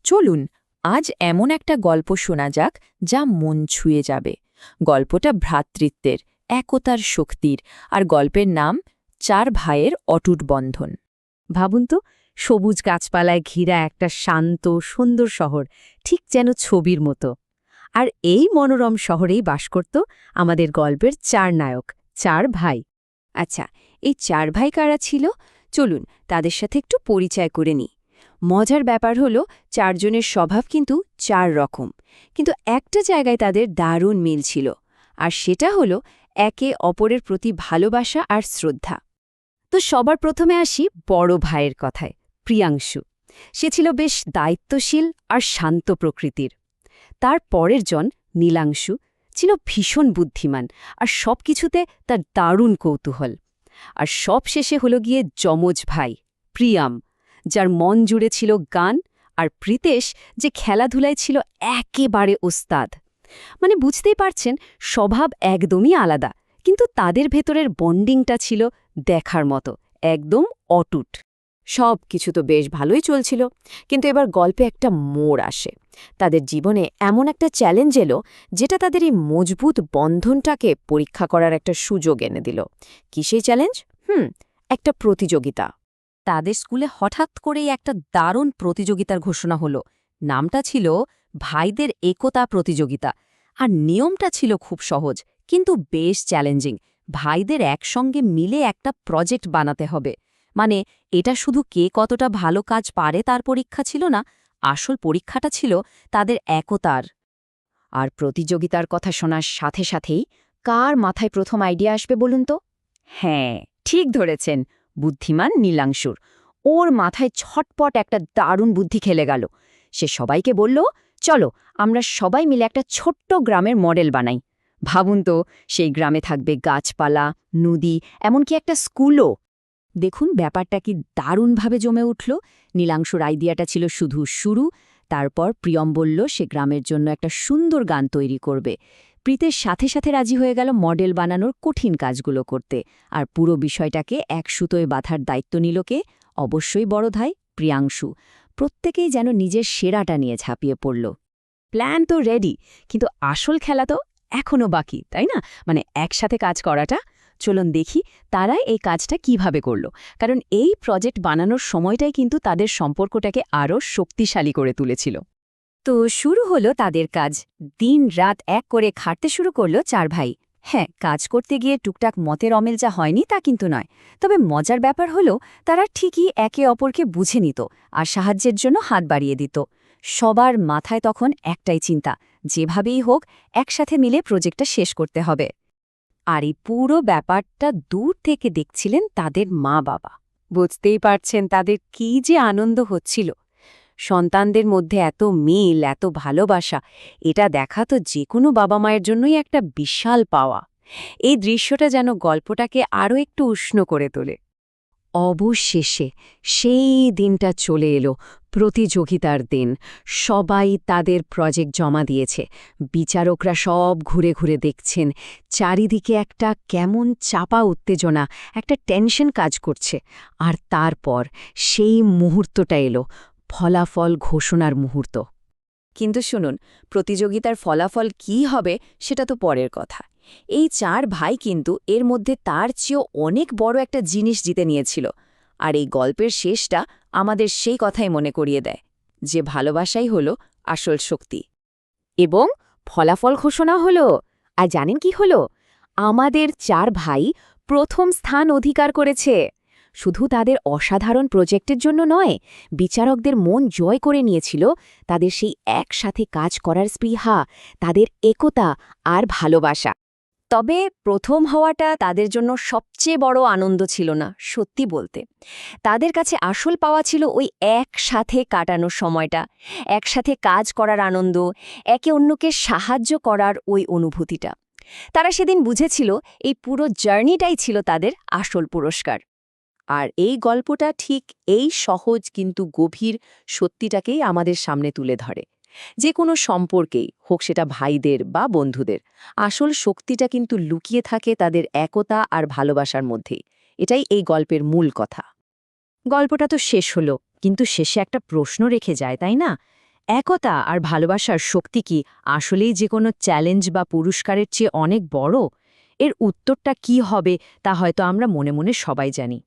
চলুন আজ এমন একটা গল্প শোনা যাক যা মন ছুঁয়ে যাবে। গল্পটা ভ্রাতৃত্বের, একতার শক্তির, আর গল্পের নাম ৪ ভাইয়ের অটুট বন্ধন। ভাবুন তো, সবুজ গাছপালায় ঘিরা একটা শান্ত সুন্দর শহর, ঠিক যেন ছবির মতো। আর এই মনোরম শহরেই বাস করত আমাদের গল্পের ৪ নায়ক, ৪ ভাই। আচ্ছা, এই ৪ ভাই কারা ছিল? চলুন তাদের সাথে একটু পরিচয় করে নিই। মজার ব্যাপার হলো ৪ জনের স্বভাব কিন্তু ৪ রকম, কিন্তু একটা জায়গায় তাদের দারুণ মিল ছিল, আর সেটা হলো একে অপরের প্রতি ভালোবাসা আর শ্রদ্ধা। তো সবার প্রথমে আসি বড় ভাইয়ের কথায়, প্রিয়াংশু। সে ছিল বেশ দায়িত্বশীল আর শান্ত প্রকৃতির। তার পরের জন নীলাংশু ছিল ভীষণ বুদ্ধিমান আর সবকিছুতে তার দারুণ কৌতূহল। আর সব শেষে হলো গিয়ে যমজ ভাই প্রিয়াম, যার মন জুড়ে ছিল গান, আর প্রীতেশ যে খেলাধুলায় ছিল একেবারে ওস্তাদ। মানে বুঝতেই পারছেন, স্বভাব একদমই আলাদা, কিন্তু তাদের ভেতরের বন্ডিংটা ছিল দেখার মতো, একদম অটুট। সব কিছু তো বেশ ভালোই চলছিল, কিন্তু এবার গল্পে একটা মোড় আসে। তাদের জীবনে এমন একটা চ্যালেঞ্জ এলো যেটা তাদের এই মজবুত বন্ধনটাকে পরীক্ষা করার একটা সুযোগ এনে দিল। কি সেই চ্যালেঞ্জ? একটা প্রতিযোগিতা। তাদের স্কুলে হঠাৎ করেই একটা দারুণ প্রতিযোগিতার ঘোষণা হলো। নামটা ছিল ভাইদের একতা প্রতিযোগিতা। আর নিয়মটা ছিল খুব সহজ, কিন্তু বেশ চ্যালেঞ্জিং। ভাইদের একসঙ্গে মিলে একটা প্রজেক্ট বানাতে হবে। মানে এটা শুধু কে কতটা ভালো কাজ পারে তার পরীক্ষা ছিল না, আসল পরীক্ষাটা ছিল তাদের একতার। আর প্রতিযোগিতার কথা শোনার সাথে সাথেই কার মাথায় প্রথম আইডিয়া আসবে বলুন তো? হ্যাঁ, ঠিক ধরেছেন, বুদ্ধিমান নীলাংশুর। ওর মাথায় ছটপট একটা দারুণ বুদ্ধি খেলে গেল। সে সবাইকে বলল, চলো আমরা সবাই মিলে একটা ছোট্ট গ্রামের মডেল বানাই। ভাবুন তো, সেই গ্রামে থাকবে গাছপালা, নদী, এমনকি একটা স্কুলও। দেখুন ব্যাপারটা কি দারুণভাবে জমে উঠল। নীলাংশুর আইডিয়াটা ছিল শুধু শুরু। তারপর প্রিয়ম বলল সে গ্রামের জন্য একটা সুন্দর গান তৈরি করবে। প্রীতের সাথে সাথে রাজি হয়ে গেল মডেল বানানোর কঠিন কাজগুলো করতে। আর পুরো বিষয়টাকে এক সুতোয় বাঁধার দায়িত্ব নিল কে? অবশ্যই বড় ভাই প্রিয়াংশু। প্রত্যেকেই যেন নিজের সেরাটা নিয়ে ঝাঁপিয়ে পড়ল। প্ল্যান তো রেডি, কিন্তু আসল খেলা তো এখনও বাকি, তাই না? মানে একসাথে কাজ করাটা। চলুন দেখি তারা এই কাজটা কিভাবে করল, কারণ এই প্রজেক্ট বানানোর সময়টাই কিন্তু তাদের সম্পর্কটাকে আরও শক্তিশালী করে তুলেছিল। তো শুরু হলো তাদের কাজ। দিন রাত এক করে খাটতে শুরু করলো ৪ ভাই। হ্যাঁ, কাজ করতে গিয়ে টুকটাক মতের অমিল যা হয়নি তা কিন্তু নয়। তবে মজার ব্যাপার হলো তারা ঠিকই একে অপরকে বুঝে নিত আর সাহায্যের জন্য হাত বাড়িয়ে দিত। সবার মাথায় তখন একটাই চিন্তা, যেভাবেই হোক একসাথে মিলে প্রজেক্টটা শেষ করতে হবে। আর এই পুরো ব্যাপারটা দূর থেকে দেখছিলেন তাদের মা বাবা। বুঝতেই পারছেন তাদের কি যে আনন্দ হচ্ছিল। সন্তানদের মধ্যে এত মিল, এত ভালোবাসা, এটা দেখা তো যে কোনো বাবা মায়ের জন্যই একটা বিশাল পাওয়া। এই দৃশ্যটা যেন গল্পটাকে আরও একটু উষ্ণ করে তোলে। অবশেষে সেই দিনটা চলে এলো, প্রতিযোগিতার দিন। সবাই তাদের প্রজেক্ট জমা দিয়েছে। বিচারকরা সব ঘুরে ঘুরে দেখছেন। চারিদিকে একটা কেমন চাপা উত্তেজনা, একটা টেনশন কাজ করছে। আর তারপর সেই মুহূর্তটা এলো, ফলাফল ঘোষণার মুহূর্ত। কিন্তু শুনুন, প্রতিযোগিতার ফলাফল কী হবে সেটা তো পরের কথা। এই ৪ ভাই কিন্তু এর মধ্যে তার চেয়েও অনেক বড় একটা জিনিস জিতে নিয়েছিল। আর এই গল্পের শেষটা আমাদের সেই কথাই মনে করিয়ে দেয়, যে ভালোবাসাই হলো আসল শক্তি। এবং ফলাফল ঘোষণা হলো। আর জানেন কি হলো? আমাদের ৪ ভাই প্রথম স্থান অধিকার করেছে। শুধু তাদের অসাধারণ প্রজেক্টের জন্য নয়, বিচারকদের মন জয় করে নিয়েছিল তাদের সেই একসাথে কাজ করার স্পৃহা, তাদের একতা আর ভালোবাসা। তবে প্রথম হওয়াটা তাদের জন্য সবচেয়ে বড় আনন্দ ছিল না, সত্যি বলতে। তাদের কাছে আসল পাওয়া ছিল ওই একসাথে কাটানোর সময়টা, একসাথে কাজ করার আনন্দ, একে অন্যকে সাহায্য করার ওই অনুভূতিটা। তারা সেদিন বুঝেছিল এই পুরো জার্নিটাই ছিল তাদের আসল পুরস্কার। আর এই গল্পটা ঠিক এই সহজ কিন্তু গভীর সত্যিটাকেই আমাদের সামনে তুলে ধরে। যে কোনো সম্পর্কেই হোক, সেটা ভাইদের বা বন্ধুদের, আসল শক্তিটা কিন্তু লুকিয়ে থাকে তাদের একতা আর ভালোবাসার মধ্যেই। এটাই এই গল্পের মূল কথা। গল্পটা তো শেষ হলো, কিন্তু শেষে একটা প্রশ্ন রেখে যায়, তাই না? একতা আর ভালোবাসার শক্তি কি আসলেই যে কোনো চ্যালেঞ্জ বা পুরস্কারের চেয়ে অনেক বড়? এর উত্তরটা কি হবে তা হয়তো আমরা মনে মনে সবাই জানি।